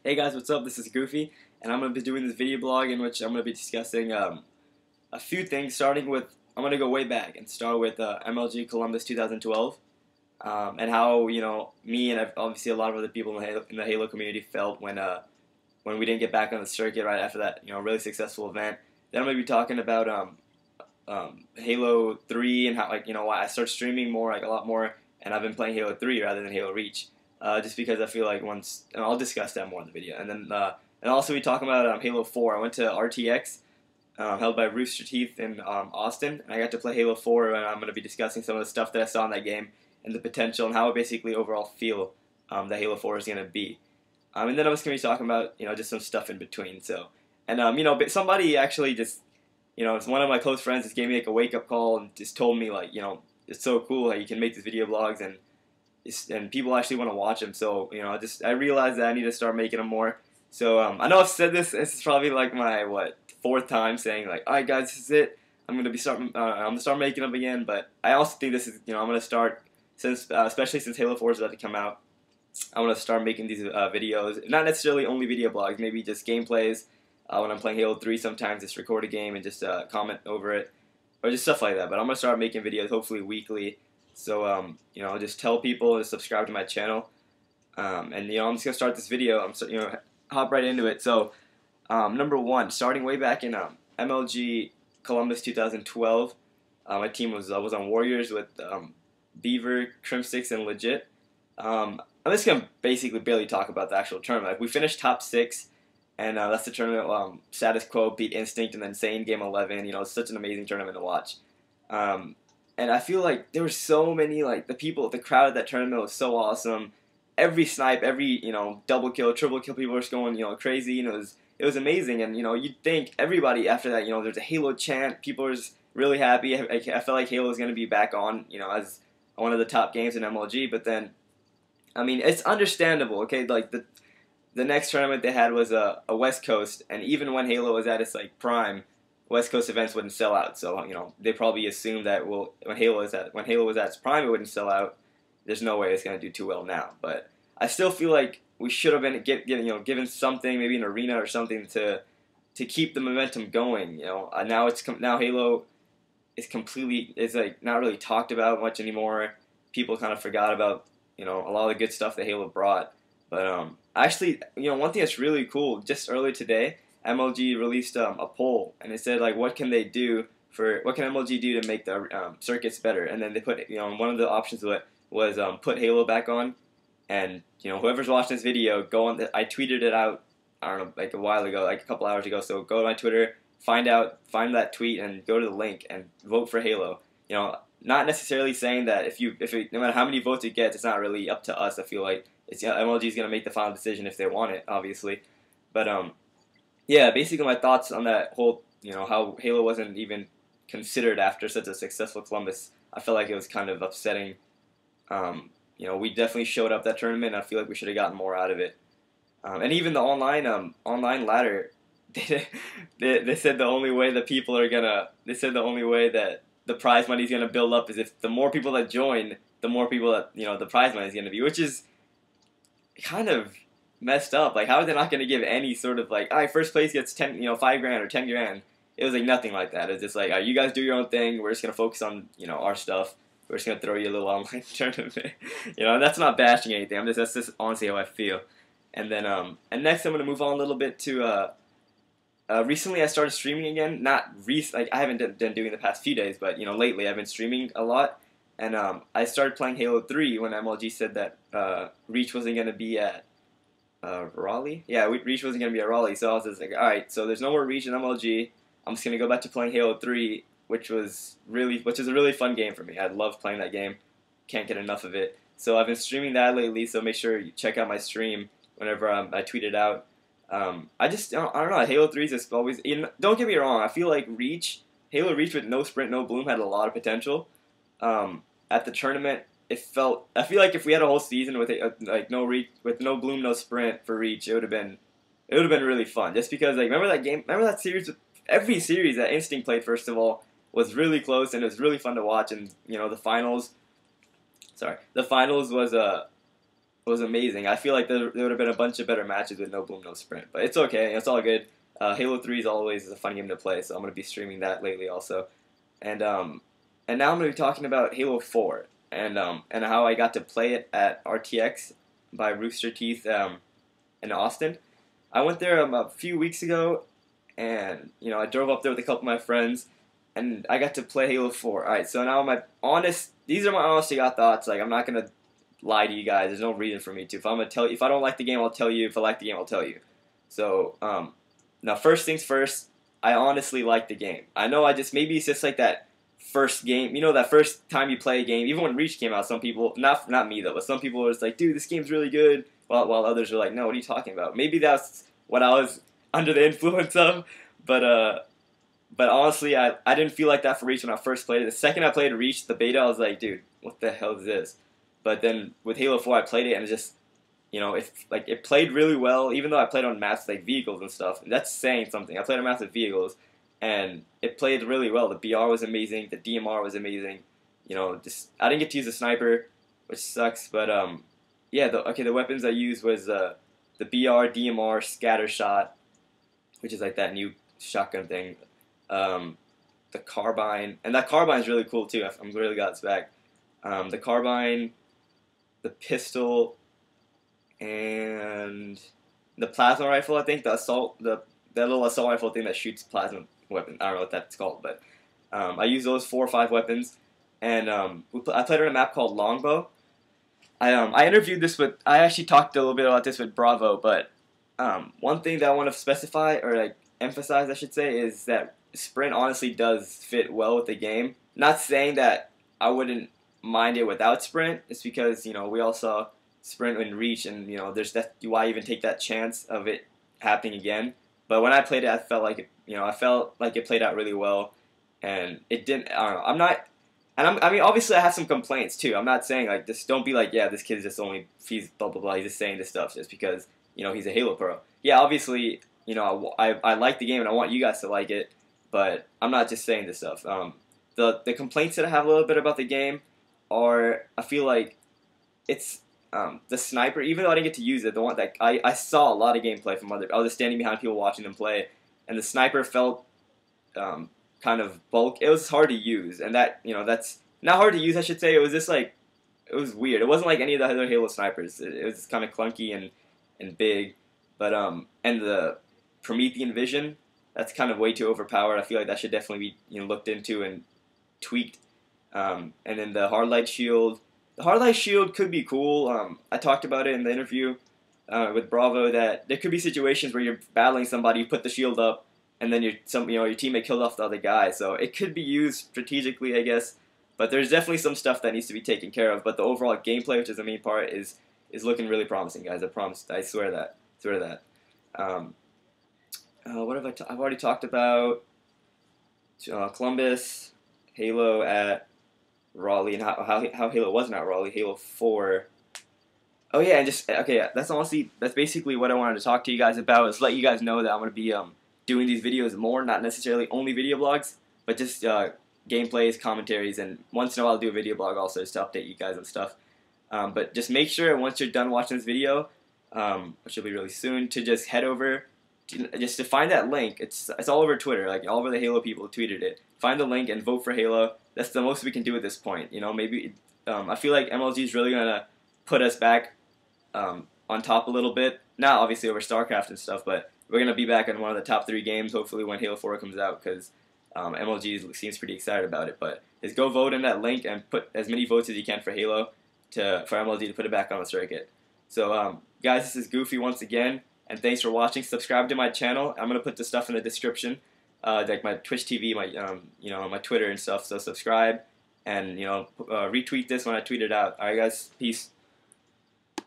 Hey guys, what's up? This is Goofy, and I'm going to be doing this video blog in which I'm going to be discussing a few things, starting with, I'm going to go way back and start with MLG Columbus 2012, and how, me and obviously a lot of other people in the Halo community felt when we didn't get back on the circuit right after that, really successful event. Then I'm going to be talking about Halo 3 and how, why I started streaming more, a lot more, and I've been playing Halo 3 rather than Halo Reach. Just because I feel like once, and I'll discuss that more in the video. And then, and also we talk about Halo 4. I went to RTX, held by Rooster Teeth in Austin, and I got to play Halo 4, and I'm going to be discussing some of the stuff that I saw in that game, and the potential, and how I basically overall feel that Halo 4 is going to be. And then I'm just going to be talking about, just some stuff in between. So, and, somebody actually just, it's one of my close friends just gave me, a wake-up call, and just told me, it's so cool how you can make these video blogs, and people actually want to watch them. So, I realized that I need to start making them more. So, I know I've said this. This is probably like my fourth time saying all right, guys, this is it. I'm gonna start making them again. But I also think this is, I'm gonna start especially since Halo 4 is about to come out. I want to start making these videos, not necessarily only video blogs, maybe just gameplays. When I'm playing Halo 3, sometimes just record a game and just comment over it, or just stuff like that. But I'm gonna start making videos, hopefully weekly. So, just tell people to subscribe to my channel. And, I'm just going to start this video. Hop right into it. So, number one, starting way back in MLG Columbus 2012, my team was on Warriors with Beaver, Crimsix, and Legit. I'm just going to basically barely talk about the actual tournament. We finished top 6, and that's the tournament. Status Quo beat Instinct and then Sane Game 11. It's such an amazing tournament to watch. And I feel like there were so many, the crowd at that tournament was so awesome. Every snipe, every, double kill, triple kill, people were just going, crazy. It was amazing. And, you'd think everybody after that, there's a Halo chant. People were just really happy. I felt like Halo was going to be back on, as one of the top games in MLG. But then, it's understandable, okay? The next tournament they had was a West Coast. And even when Halo was at its, prime, West Coast events wouldn't sell out, so they probably assumed that when Halo was at its prime, it wouldn't sell out. There's no way it's going to do too well now, but I still feel like we should have been given something, maybe an arena or something to keep the momentum going. Now Halo is completely not really talked about much anymore. People kind of forgot about a lot of the good stuff that Halo brought, but actually one thing that's really cool, just earlier today, MLG released a poll, and it said what can MLG do to make the circuits better? And then they put one of the options was put Halo back on, and whoever's watching this video, go on. I tweeted it out, I don't know, a while ago, a couple hours ago. So go to my Twitter, find that tweet, and go to the link and vote for Halo. Not necessarily saying that no matter how many votes it gets, it's not really up to us. I feel like MLG is gonna make the final decision if they want it, obviously, but yeah, basically my thoughts on that whole, how Halo wasn't even considered after such a successful Columbus. I felt like it was kind of upsetting. We definitely showed up that tournament, and I feel like we should have gotten more out of it. And even the online ladder, they said the only way that the only way that the prize money is gonna build up is if the more people that join, the more people that the prize money is gonna be, which is kind of messed up. How are they not going to give any sort of first place gets 10, $5 grand or 10 grand? It was nothing like that. It's just you guys do your own thing. We're just going to focus on our stuff. We're just going to throw you a little online tournament. And that's not bashing anything. That's just honestly how I feel. And then and next I'm going to move on a little bit to recently I started streaming again. Not I haven't been doing the past few days, but lately I've been streaming a lot. And I started playing Halo 3 when MLG said that Reach wasn't going to be at Raleigh? Yeah, Reach wasn't going to be at Raleigh, so I was just alright, so there's no more Reach in MLG. I'm just going to go back to playing Halo 3, which is a really fun game for me. I love playing that game. Can't get enough of it. So I've been streaming that lately, so make sure you check out my stream whenever I tweet it out. I don't know, Halo 3 is just always, don't get me wrong, I feel like Halo Reach with no sprint, no bloom had a lot of potential. At the tournament, I feel like if we had a whole season with no Reach, with no bloom, no sprint for Reach, it would have been really fun. Just because remember that series? Every series that Instinct played, first of all, was really close, and it was really fun to watch. And the finals was was amazing. I feel like there would have been a bunch of better matches with no boom, no sprint, but it's okay. It's all good. Halo 3 is always a fun game to play, so I'm gonna be streaming that lately also. And and now I'm gonna be talking about Halo 4 and how I got to play it at RTX by Rooster Teeth in Austin. I went there a few weeks ago, and I drove up there with a couple of my friends, and I got to play Halo 4. All right, so now these are my honest to God thoughts. Like, I'm not gonna lie to you guys. There's no reason for me to. If I'm gonna tell you, if I don't like the game, I'll tell you. If I like the game, I'll tell you. So now first things first, I honestly like the game. I know maybe it's just like that first game. That first time you play a game. Even when Reach came out, some people, not me though, but some people were just like, dude, this game's really good. While others are like, no, what are you talking about? Maybe that's what I was under the influence of. But honestly, I didn't feel like that for Reach when I first played it. The second I played Reach, the beta, I was like, dude, what the hell is this? But then with Halo 4, I played it, and it just, it played really well, even though I played on maps like vehicles and stuff. And that's saying something. I played on maps with vehicles, and it played really well. The BR was amazing. The DMR was amazing. I didn't get to use a sniper, which sucks. But yeah, the weapons I used was the BR, DMR, scatter shot, which is like that new shotgun thing. The carbine, and that carbine is really cool too. I'm really glad it's back. The carbine, the pistol, and the plasma rifle. I think that little assault rifle thing that shoots plasma weapon. I don't know what that's called, but I use those 4 or 5 weapons, and I played on a map called Longbow. I interviewed this with. I actually talked a little bit about this with Bravo, but one thing that I want to specify or emphasize, I should say, is that sprint honestly does fit well with the game. Not saying that I wouldn't mind it without sprint. It's because we all saw sprint and Reach, and there's why even take that chance of it happening again. But when I played it, I felt like it played out really well, and it didn't. I don't know. I'm not, and I mean, obviously, I have some complaints too. I'm not saying just don't be like, yeah, this kid is just he's blah blah blah. He's just saying this stuff just because he's a Halo pro. Yeah, obviously, I like the game and I want you guys to like it, but I'm not just saying this stuff. The complaints that I have a little bit about the game are, I feel like it's the sniper. Even though I didn't get to use it, the one that I saw a lot of gameplay from other. I was just standing behind people watching them play, and the sniper felt kind of bulk. It was hard to use, and that's not hard to use. I should say it was just it was weird. It wasn't like any of the other Halo snipers. It was kind of clunky and big, but and the Promethean vision, that's kind of way too overpowered. I feel like that should definitely be looked into and tweaked. And then the hard light shield. The hard light shield could be cool. I talked about it in the interview with Bravo that there could be situations where you're battling somebody, you put the shield up, and then your teammate killed off the other guy. So it could be used strategically, I guess. But there's definitely some stuff that needs to be taken care of. But the overall gameplay, which is the main part, is looking really promising, guys. I promise. I swear that. What have I've already talked about Columbus, Halo at Raleigh, and how Halo wasn't at Raleigh. Halo 4. Oh yeah, and that's basically what I wanted to talk to you guys about. Is let you guys know that I'm gonna be doing these videos more, not necessarily only video blogs, but just gameplays, commentaries, and once in a while I'll do a video blog also just to update you guys on stuff. But just make sure once you're done watching this video, which will be really soon, to just head over to find that link. It's all over Twitter, like all over the Halo people tweeted it. Find the link and vote for Halo. That's the most we can do at this point. Maybe I feel like MLG is really gonna put us back on top a little bit. Not obviously over StarCraft and stuff, but we're gonna be back in one of the top 3 games hopefully when Halo 4 comes out, because MLG seems pretty excited about it. But just go vote in that link and put as many votes as you can for Halo for MLG to put it back on the circuit. So guys, this is Goofy once again, and thanks for watching. Subscribe to my channel. I'm gonna put the stuff in the description, like my Twitch TV, my my Twitter and stuff. So subscribe and retweet this when I tweet it out. All right, guys, peace.